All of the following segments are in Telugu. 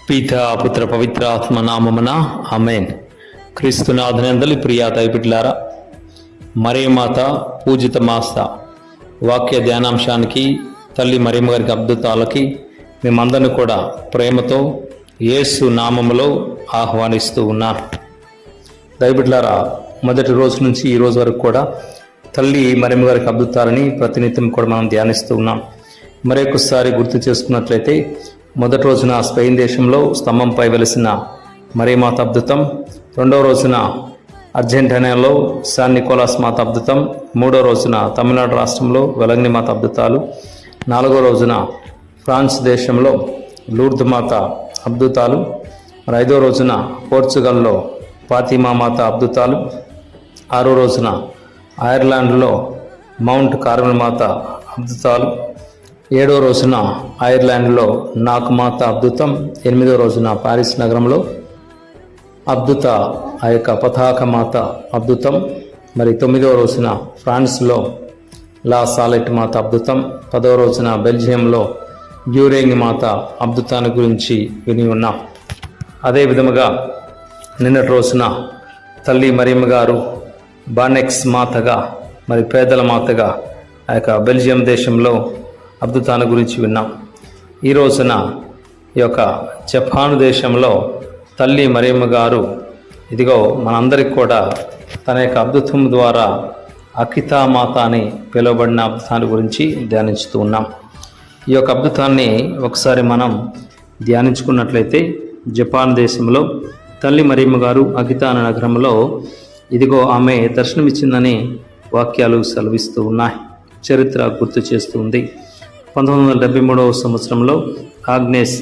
పితా పుత్ర పవిత్ర ఆత్మ నామమున ఆమేన్. క్రీస్తునాథనందలి ప్రియ దైవబిడ్డలారా, మరియమాత పూజిత మాస వాక్య ధ్యానాంశానికి, తల్లి మరియమ్మ గారికి అద్భుతాలకి మేమందరిని కూడా ప్రేమతో యేసు నామములో ఆహ్వానిస్తూ ఉన్నాను. దైవబిడ్డలారా, మొదటి రోజు నుంచి ఈ రోజు వరకు కూడా తల్లి మరియమ్మ గారికి అద్భుతాలని ప్రతినిత్యం కూడా మనం ధ్యానిస్తూ ఉన్నాం. మరొకసారి గుర్తు చేసుకున్నట్లయితే, మొదటి రోజున స్పెయిన్ దేశంలో స్తంభంపై వెలిసిన మరియమాత అద్భుతం, రెండవ రోజున అర్జెంటీనాలో శాన్ నికోలాస్ మాత అద్భుతం, మూడో రోజున తమిళనాడు రాష్ట్రంలో వెలంగిని మాత అద్భుతాలు, నాలుగో రోజున ఫ్రాన్స్ దేశంలో లూర్ద్ మాత అద్భుతాలు, మరి ఐదో రోజున పోర్చుగల్లో ఫాతిమా మాత అద్భుతాలు, ఆరో రోజున ఐర్లాండ్లో మౌంట్ కార్మెల్ మాత అద్భుతాలు, ఏడో రోజున ఐర్లాండ్లో నాక్ మాత అద్భుతం, ఎనిమిదో రోజున పారిస్ నగరంలో అద్భుత ఆ యొక్క పతాక మాత అద్భుతం, మరి తొమ్మిదో రోజున ఫ్రాన్స్లో లా సాలెట్ మాత అద్భుతం, పదో రోజున బెల్జియంలో డ్యూరెంగ్ మాత అద్భుతాన్ని గురించి విని ఉన్నాం. అదే విధముగా నిన్నటి రోజున తల్లి మరియమ్మ గారు బానెక్స్ మాతగా, మరి పేదల మాతగా ఆ యొక్క బెల్జియం దేశంలో అద్భుతాన్ని గురించి విన్నాం. ఈ రోజున ఈ యొక్క జపాన్ దేశంలో తల్లి మరియమ్మ గారు ఇదిగో మనందరికి కూడా తన యొక్క అద్భుతం ద్వారా అకితా మాత అని పిలువబడిన అద్భుతాన్ని గురించి ధ్యానించుతూ ఉన్నాం. ఈ యొక్క అద్భుతాన్ని ఒకసారి మనం ధ్యానించుకున్నట్లయితే, జపాన్ దేశంలో తల్లి మరియమ్మ గారు అకితా అనే నగరంలో ఇదిగో ఆమె దర్శనమిచ్చిందని వాక్యాలు సెలవిస్తూ ఉన్నాయి. చరిత్ర గుర్తు చేస్తుంది. 1973 సంవత్సరంలో ఆగ్నేస్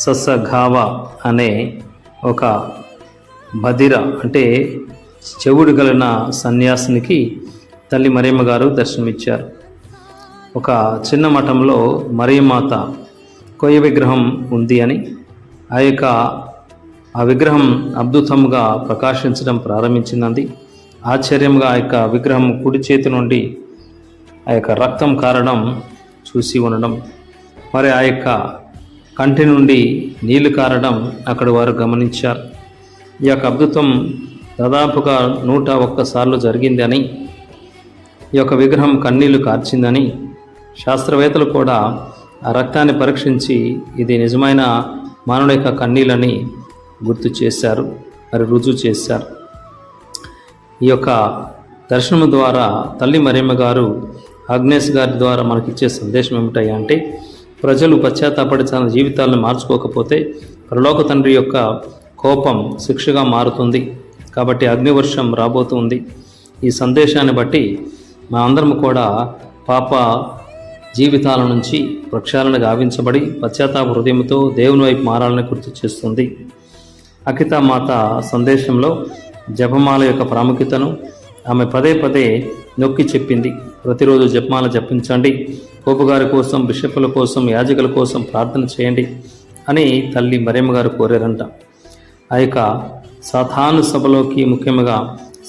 ససఘావా అనే ఒక బధిర అంటే చెవుడు కలిగిన సన్యాసినికి తల్లి మరియమ్మ గారు దర్శనమిచ్చారు. ఒక చిన్న మఠంలో మరియమాత కొయ్య విగ్రహం ఉంది అని, ఆ విగ్రహం అద్భుతంగా ప్రకాశించడం ప్రారంభించింది. ఆశ్చర్యంగా ఆ యొక్క విగ్రహం కుడి చేతి నుండి ఆ యొక్క రక్తం కారడం చూసి ఉండడం, మరి ఆ యొక్క కంటి నుండి నీళ్లు కారడం అక్కడ వారు గమనించారు. ఈ యొక్క అద్భుతం దాదాపుగా 101 సార్లు జరిగింది అని, ఈ యొక్క విగ్రహం కన్నీళ్లు కార్చిందని శాస్త్రవేత్తలు కూడా ఆ రక్తాన్ని పరీక్షించి ఇది నిజమైన మానవుడి యొక్క కన్నీళ్ళని గుర్తు చేశారు, మరి రుజువు చేశారు. ఈ యొక్క దర్శనం ద్వారా తల్లి మరియమ్మ గారు ఆగ్నేస్ గారి ద్వారా మనకిచ్చే సందేశం ఏమిటాయి అంటే, ప్రజలు పశ్చాత్తాపడి తన జీవితాలను మార్చుకోకపోతే పరలోక తండ్రి యొక్క కోపం శిక్షగా మారుతుంది. కాబట్టి అగ్నివర్షం రాబోతుంది. ఈ సందేశాన్ని బట్టి మా అందరం కూడా పాప జీవితాల నుంచి ప్రక్షాళన గావించబడి పశ్చాత్తాప హృదయంతో దేవుని వైపు మారాలని గుర్తు చేస్తుంది. అకితా మాత సందేశంలో జపమాల యొక్క ప్రాముఖ్యతను ఆమె పదే పదే నొక్కి చెప్పింది. ప్రతిరోజు జపమాల జపించండి, పోపుగారి కోసం, బిషప్పుల కోసం, యాజకుల కోసం ప్రార్థన చేయండి అని తల్లి మరియమ్మ గారు కోరారంట. ఆ యొక్క సాతాను సభలోకి, ముఖ్యంగా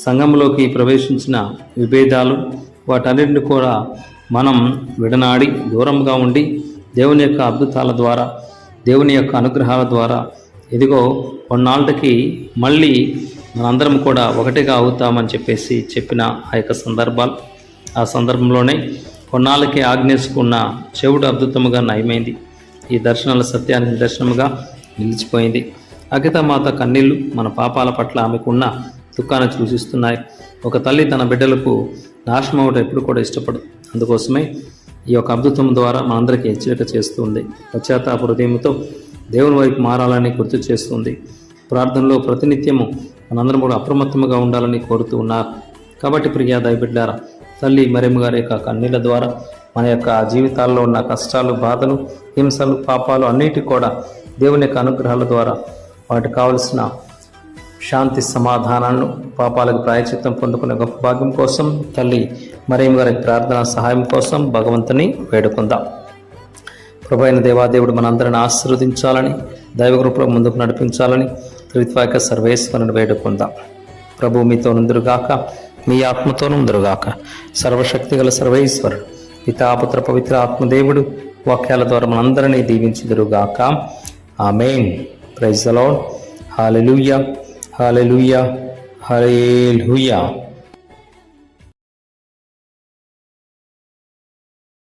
సంఘంలోకి ప్రవేశించిన విభేదాలు, వాటన్నిటిని కూడా మనం విడనాడి దూరంగా ఉండి దేవుని యొక్క అద్భుతాల ద్వారా, దేవుని యొక్క అనుగ్రహాల ద్వారా ఇదిగో కొన్నాళ్ళకి మళ్ళీ మనందరం కూడా ఒకటిగా అవుతామని చెప్పేసి చెప్పిన ఆ యొక్క సందర్భాలు, ఆ సందర్భంలోనే కొన్నాళ్ళకి ఆజ్ఞేసుకున్న చెవుడు అద్భుతముగా నయమైంది. ఈ దర్శనాల సత్యానికి దర్శనముగా నిలిచిపోయింది. అకితా మాత కన్నీళ్లు మన పాపాల పట్ల ఆమెకున్న దుఃఖాన్ని సూచిస్తున్నాయి. ఒక తల్లి తన బిడ్డలకు నాశనం అవడం ఎప్పుడు కూడా ఇష్టపడదు. అందుకోసమే ఈ యొక్క అద్భుతం ద్వారా మనందరికీ హెచ్చరిక చేస్తుంది. పశ్చాత్తాప హృదయంతో దేవుని వైపు మారాలని గుర్తు చేస్తుంది. ప్రార్థనలో ప్రతినిత్యము మనందరం కూడా అప్రమత్తముగా ఉండాలని కోరుతూ ఉన్నారు. కాబట్టి ప్రియ దైవబిడ్డారా, తల్లి మరియమ్మ గారి యొక్క కన్నీళ్ల ద్వారా మన యొక్క జీవితాల్లో ఉన్న కష్టాలు, బాధలు, హింసలు, పాపాలు అన్నిటి కూడా దేవుని యొక్క అనుగ్రహాల ద్వారా వాటికి కావలసిన శాంతి, సమాధానాలను, పాపాలకు ప్రాయశ్చిత్తం పొందుకునే గొప్ప భాగ్యం కోసం తల్లి మరియమ్మ గారి ప్రార్థన సహాయం కోసం భగవంతుని వేడుకుందాం. ప్రభువైన దేవాదేవుడు మనందరిని ఆశీర్వదించాలని, దైవకృపలో ముందుకు నడిపించాలని త్రిత్వాక సర్వేశ్వరుని వేడుకుందాం. ప్రభు మీతో నుందురుగాక, మీ ఆత్మతో నుందురుగాక. సర్వశక్తిగల సర్వేశ్వరుడు పితాపుత్ర పవిత్ర ఆత్మదేవుడు వాక్యాల ద్వారా మనందరినీ దీవించుదురుగాక. Amen. Praise the Lord. Hallelujah, hallelujah, hallelujah.